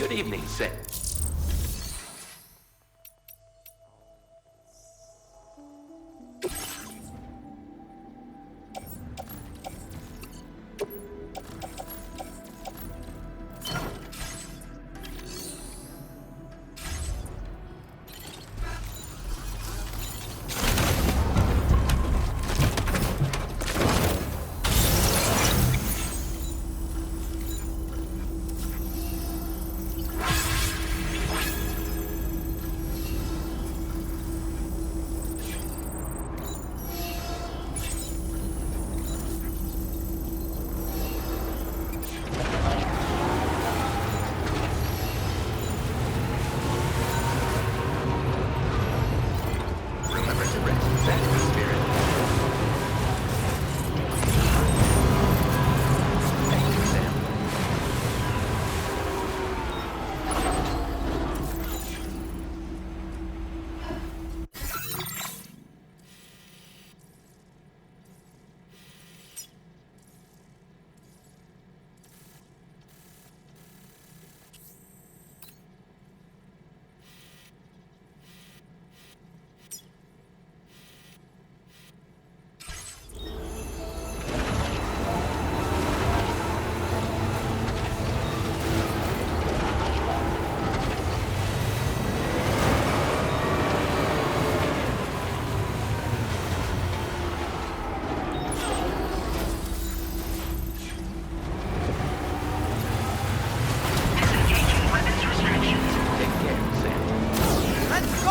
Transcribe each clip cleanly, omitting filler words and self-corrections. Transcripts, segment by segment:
Good evening, Sam. Remember to rest. That's the spirit. Thank you, Sam. Take care, Sam. Let's go!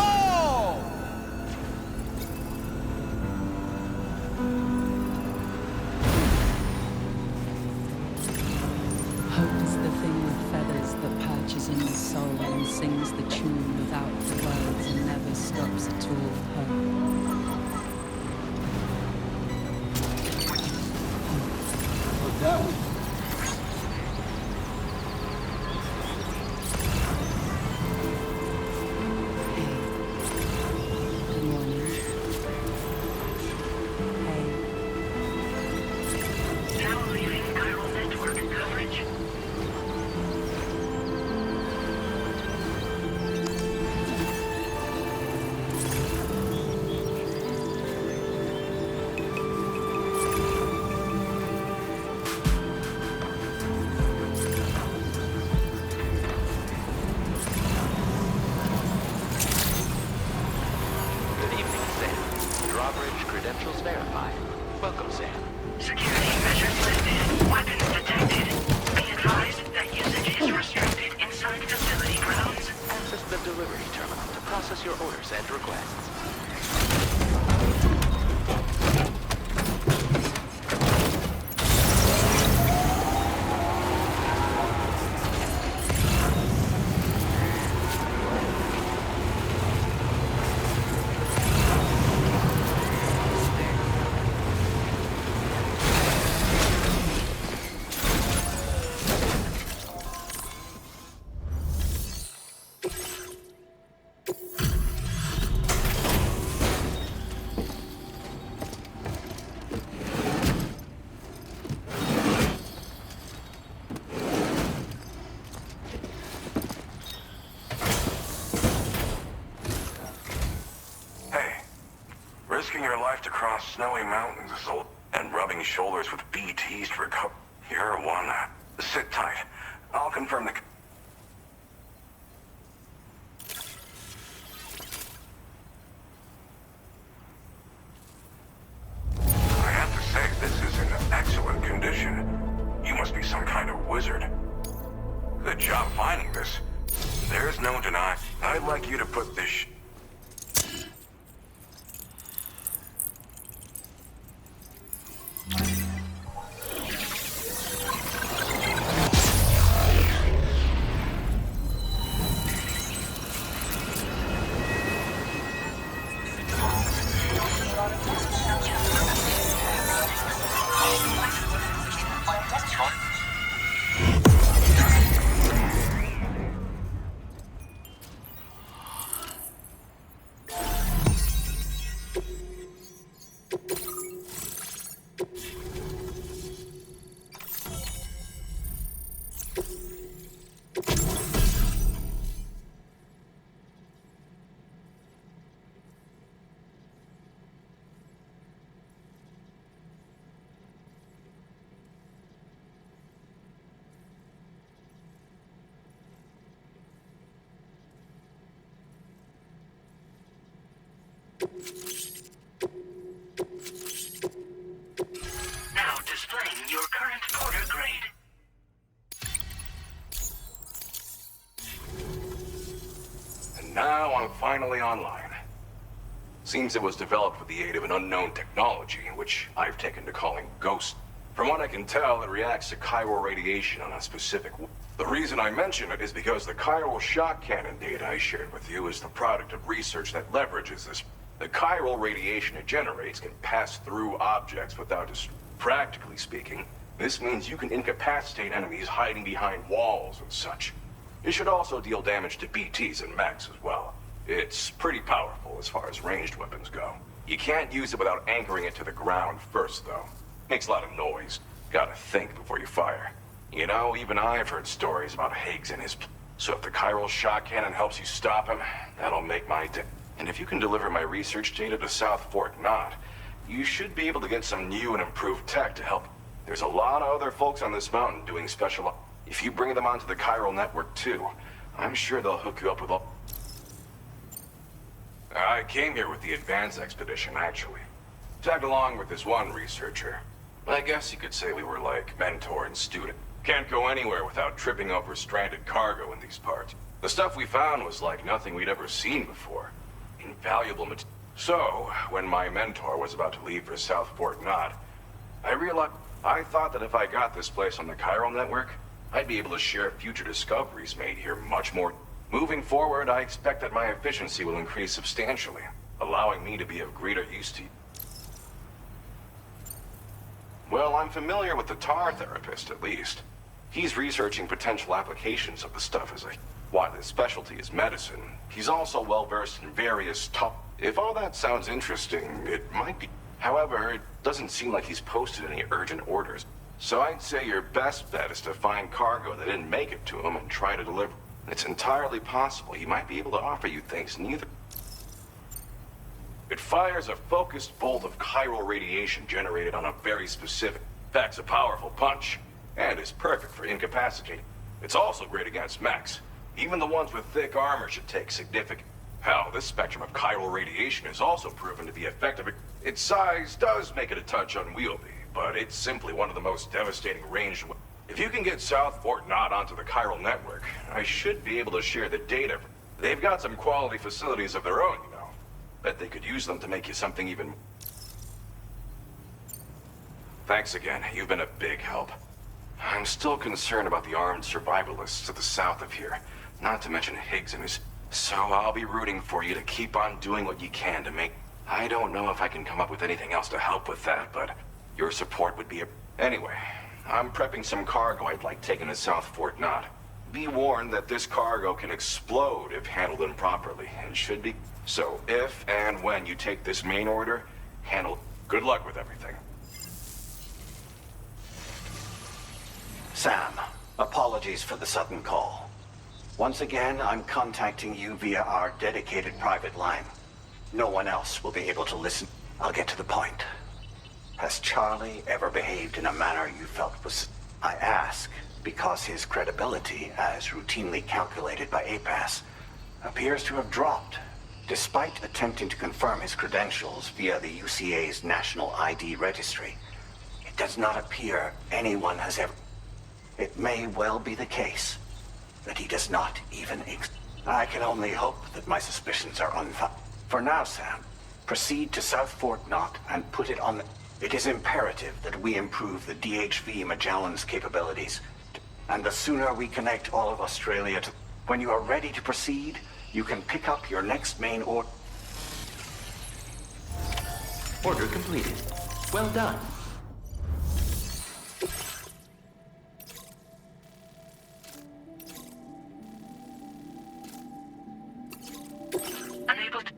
Hope is the thing with feathers that perches in the soul and sings the tune without the words and never stops at all. But that was Hey. Good morning. Hey. Now leaving chiral network coverage. Good evening, Sam. Drawbridge credentials verified. Welcome, Sam. Security measures lifted. Weapons detected. Be advised that usage is restricted inside facility grounds. Access the delivery terminal to process your orders and requests. Hey, risking your life to cross snowy mountains is old, and rubbing shoulders with BTs to recover. You're one. Sit tight. I'll confirm the... I have to say, this is in excellent condition. You must be some kind of wizard. Good job finding this. There's no denying. I'd like you to put this Now displaying your current porter grade. And now I'm finally online. Seems it was developed with the aid of an unknown technology, which I've taken to calling Ghost. From what I can tell, it reacts to chiral radiation on a specific... The reason I mention it is because the chiral shock cannon data I shared with you is the product of research that leverages this. The chiral radiation it generates can pass through objects without practically speaking, this means you can incapacitate enemies hiding behind walls and such. It should also deal damage to BTs and mechs as well. It's pretty powerful as far as ranged weapons go. You can't use it without anchoring it to the ground first, though. Makes a lot of noise. Gotta think before you fire. You know, even I've heard stories about Higgs and his... So if the chiral shock cannon helps you stop him, that'll make my day. And if you can deliver my research data to South Fort Knott, you should be able to get some new and improved tech to help. There's a lot of other folks on this mountain doing special... If you bring them onto the chiral network too, I'm sure they'll hook you up with all... I came here with the advance expedition, actually. Tagged along with this one researcher. I guess you could say we were like mentor and student. Can't go anywhere without tripping over stranded cargo in these parts. The stuff we found was like nothing we'd ever seen before. Invaluable material. So, when my mentor was about to leave for South Fort Knott, I thought that if I got this place on the chiral network, I'd be able to share future discoveries made here much more. Moving forward, I expect that my efficiency will increase substantially, allowing me to be of greater use to you. Well, I'm familiar with the tar therapist, at least. He's researching potential applications of the stuff as while his specialty is medicine, he's also well-versed in various If all that sounds interesting, it might be. However, it doesn't seem like he's posted any urgent orders. So I'd say your best bet is to find cargo that didn't make it to him and try to deliver. It's entirely possible he might be able to offer you things neither. It fires a focused bolt of chiral radiation generated on a very specific... Packs a powerful punch, and is perfect for incapacitating. It's also great against mechs. Even the ones with thick armor should take significant... Hell, this spectrum of chiral radiation is also proven to be effective. Its size does make it a touch unwieldy, but it's simply one of the most devastating ranged... If you can get South Fort Knott onto the chiral network, I should be able to share the data. They've got some quality facilities of their own, you know. Bet they could use them to make you something even... Thanks again. You've been a big help. I'm still concerned about the armed survivalists to the south of here. Not to mention Higgs and his... So I'll be rooting for you to keep on doing what you can to make... I don't know if I can come up with anything else to help with that, but your support would be a... Anyway, I'm prepping some cargo I'd like taken to South Fort Knott. Be warned that this cargo can explode if handled improperly, and should be... So if and when you take this main order, handle... Good luck with everything. Sam, apologies for the sudden call. Once again, I'm contacting you via our dedicated private line. No one else will be able to listen. I'll get to the point. Has Charlie ever behaved in a manner you felt was... I ask because his credibility, as routinely calculated by APAS, appears to have dropped, despite attempting to confirm his credentials via the UCA's National ID Registry. It does not appear anyone has ever... It may well be the case that he does not even I can only hope that my suspicions are unfounded. For now, Sam, proceed to South Fort Knott and put it on the... It is imperative that we improve the DHV Magellan's capabilities. And the sooner we connect all of Australia to... When you are ready to proceed, you can pick up your next main order. Order completed. Well done. Unable to...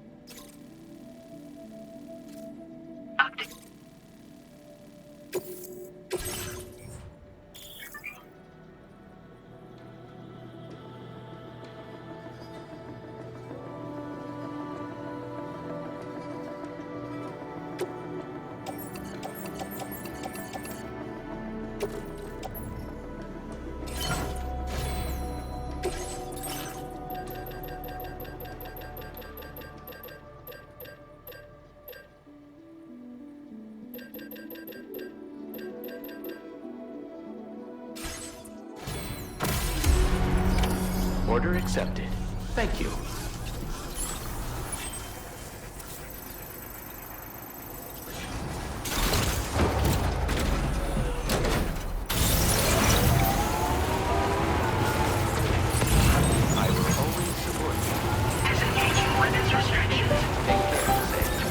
Update. Order accepted. Thank you. I will always support you. Disengaging weapons restrictions. Take care, Sage.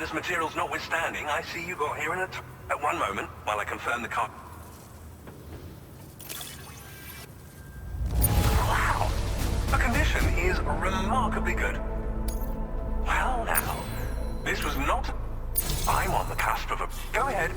Hazardous materials notwithstanding, I see you got here in a... At one moment, while I confirm the car... Wow! The condition is remarkably good. Well now, this was not... I'm on the cusp of a... Go ahead.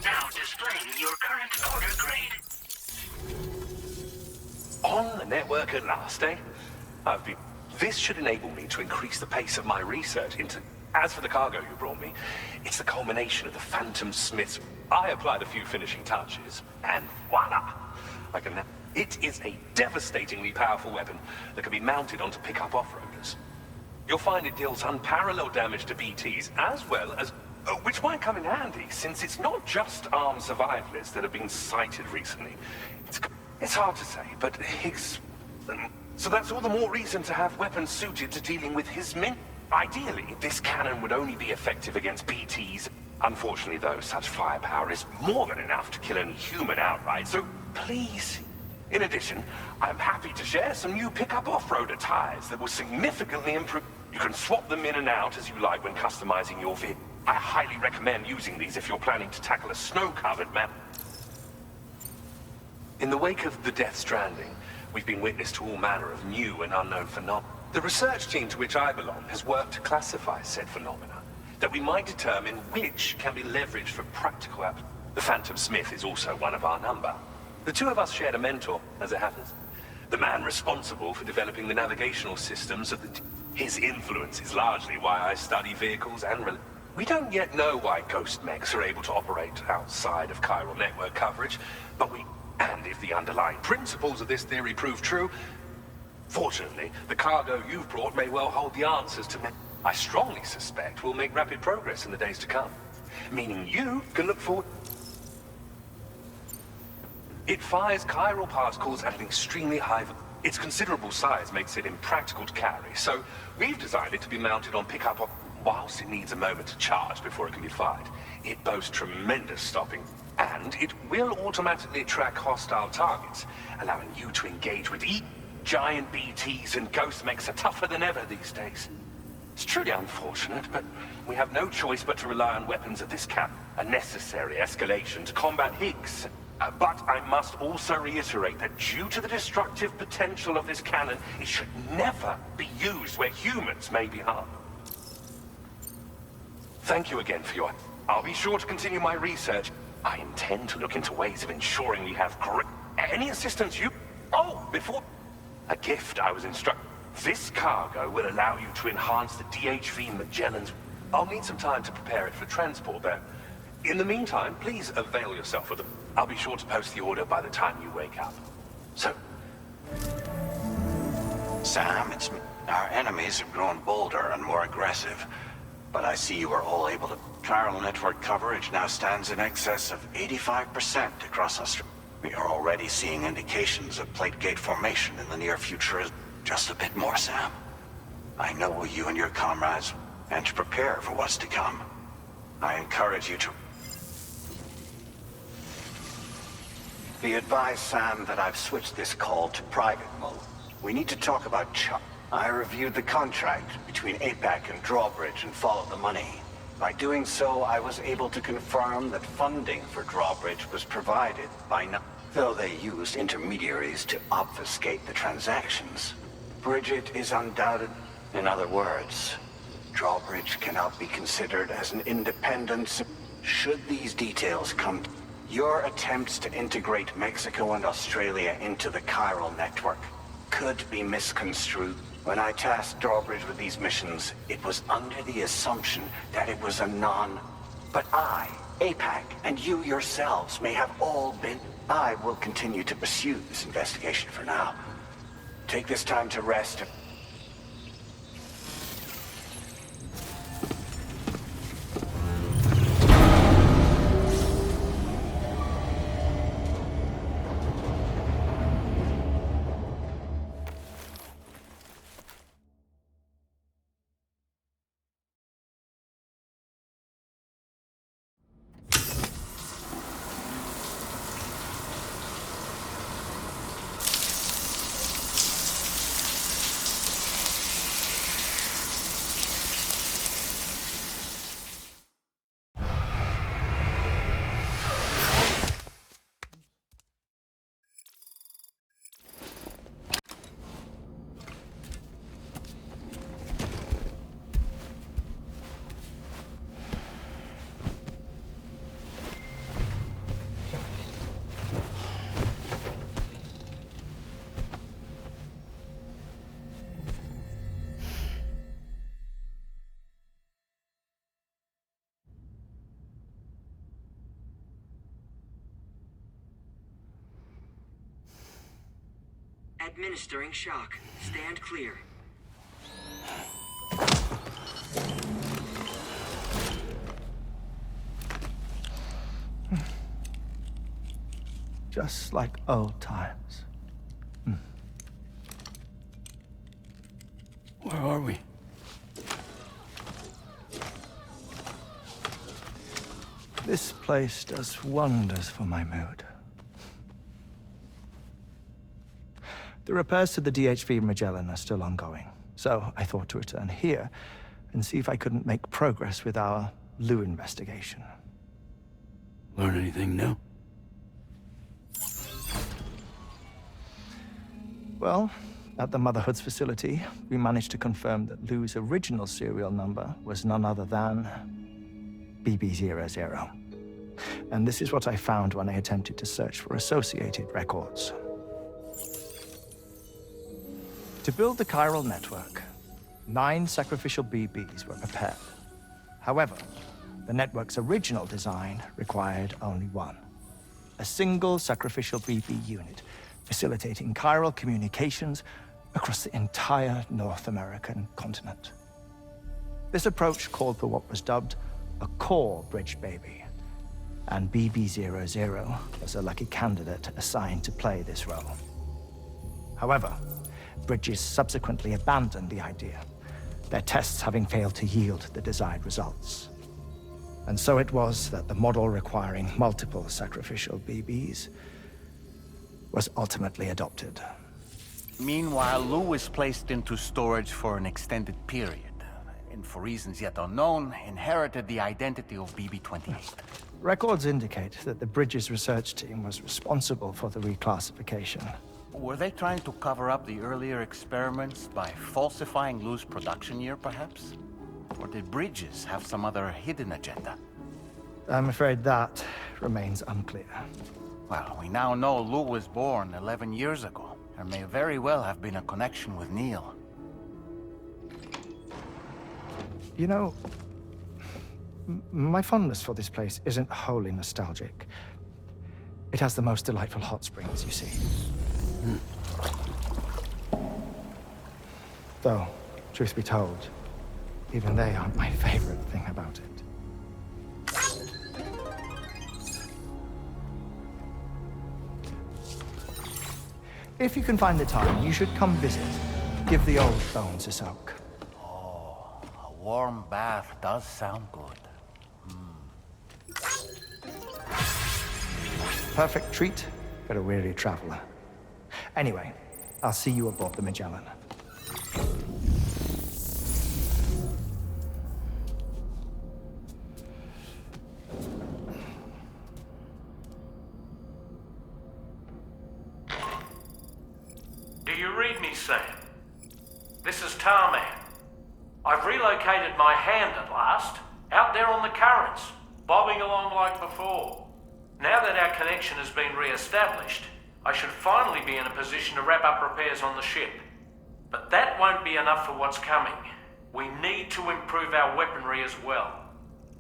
Now displaying your current order grade. On the network at last, eh? This should enable me to increase the pace of my research into... As for the cargo you brought me, it's the culmination of the Phantom Smith's... I applied a few finishing touches, and voila! It is a devastatingly powerful weapon that can be mounted onto pickup off-roaders. You'll find it deals unparalleled damage to BTs, as well as... which might come in handy, since it's not just armed survivalists that have been sighted recently. It's hard to say, but Higgs... So that's all the more reason to have weapons suited to dealing with his men. Ideally, this cannon would only be effective against BTs. Unfortunately, though, such firepower is more than enough to kill any human outright, so please... In addition, I'm happy to share some new pickup off-roader tires that will significantly improve... You can swap them in and out as you like when customizing your vehicle. I highly recommend using these if you're planning to tackle a snow-covered map. In the wake of the Death Stranding, we've been witness to all manner of new and unknown phenomena. The research team to which I belong has worked to classify said phenomena, that we might determine which can be leveraged for practical applications. The Phantom Smith is also one of our number. The two of us shared a mentor, as it happens. The man responsible for developing the navigational systems of the... His influence is largely why I study vehicles and... We don't yet know why ghost mechs are able to operate outside of chiral network coverage, but we... And if the underlying principles of this theory prove true, fortunately, the cargo you've brought may well hold the answers to... I strongly suspect we'll make rapid progress in the days to come, meaning you can look forward... It fires chiral particles at an extremely high... Its considerable size makes it impractical to carry, so we've designed it to be mounted on pickup... Whilst it needs a moment to charge before it can be fired, it boasts tremendous stopping, and it will automatically track hostile targets, allowing you to engage with giant BTs and ghost mechs are tougher than ever these days. It's truly unfortunate, but we have no choice but to rely on weapons of this kind, a necessary escalation to combat Higgs. But I must also reiterate that due to the destructive potential of this cannon, it should never be used where humans may be harmed. Thank you again for your... I'll be sure to continue my research. I intend to look into ways of ensuring we have any assistance you... Oh, before... A gift I was instructed. This cargo will allow you to enhance the DHV Magellan's... I'll need some time to prepare it for transport, though. In the meantime, please avail yourself of them. I'll be sure to post the order by the time you wake up. So... Sam, it's me. Our enemies have grown bolder and more aggressive. But I see you are all able to... Chiral network coverage now stands in excess of 85% across Australia. We are already seeing indications of plate gate formation in the near future. Just a bit more, Sam. I know you and your comrades, and to prepare for what's to come. I encourage you to... Be advised, Sam, that I've switched this call to private mode. We need to talk about I reviewed the contract between APAC and Drawbridge and followed the money. By doing so, I was able to confirm that funding for Drawbridge was provided by though they used intermediaries to obfuscate the transactions. Bridget is undoubted. In other words, Drawbridge cannot be considered as an independent. Should these details come, your attempts to integrate Mexico and Australia into the chiral network could be misconstrued. When I tasked Drawbridge with these missions, it was under the assumption that it was a But I, APAC, and you yourselves may have all been. I will continue to pursue this investigation for now. Take this time to rest. Administering shock. Stand clear. Just like old times. Where are we? This place does wonders for my mood. The repairs to the DHV Magellan are still ongoing, so I thought to return here and see if I couldn't make progress with our Lou investigation. Learn anything new? Well, at the Motherhood's facility, we managed to confirm that Lou's original serial number was none other than BB00. And this is what I found when I attempted to search for associated records. To build the chiral network, 9 sacrificial BBs were prepared. However, the network's original design required only 1. A single sacrificial BB unit facilitating chiral communications across the entire North American continent. This approach called for what was dubbed a core bridge baby, and BB00 was a lucky candidate assigned to play this role. However, Bridges subsequently abandoned the idea, their tests having failed to yield the desired results. And so it was that the model requiring multiple sacrificial BBs was ultimately adopted. Meanwhile, Lou was placed into storage for an extended period, and for reasons yet unknown, inherited the identity of BB-28. Records indicate that the Bridges research team was responsible for the reclassification. Were they trying to cover up the earlier experiments by falsifying Lou's production year, perhaps? Or did Bridges have some other hidden agenda? I'm afraid that remains unclear. Well, we now know Lou was born 11 years ago. There may very well have been a connection with Neil. You know, my fondness for this place isn't wholly nostalgic. It has the most delightful hot springs, you see. Though, truth be told, even they aren't my favorite thing about it. If you can find the time, you should come visit. Give the old bones a soak. Oh, a warm bath does sound good. Perfect treat for a weary traveler. Anyway, I'll see you aboard the Magellan. Do you read me, Sam? Tarman. I've relocated my hand at last, out there on the currents, bobbing along like before. Now that our connection has been re-established, I should finally be in a position to wrap up repairs on the ship. But that won't be enough for what's coming. We need to improve our weaponry as well.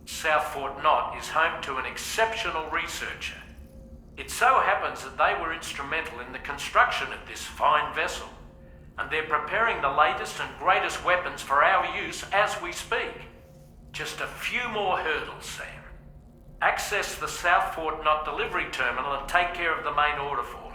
South Fort Knot is home to an exceptional researcher. It so happens that they were instrumental in the construction of this fine vessel, and they're preparing the latest and greatest weapons for our use as we speak. Just a few more hurdles, Sam. Access the South Fort Knot delivery terminal and take care of the main order for me.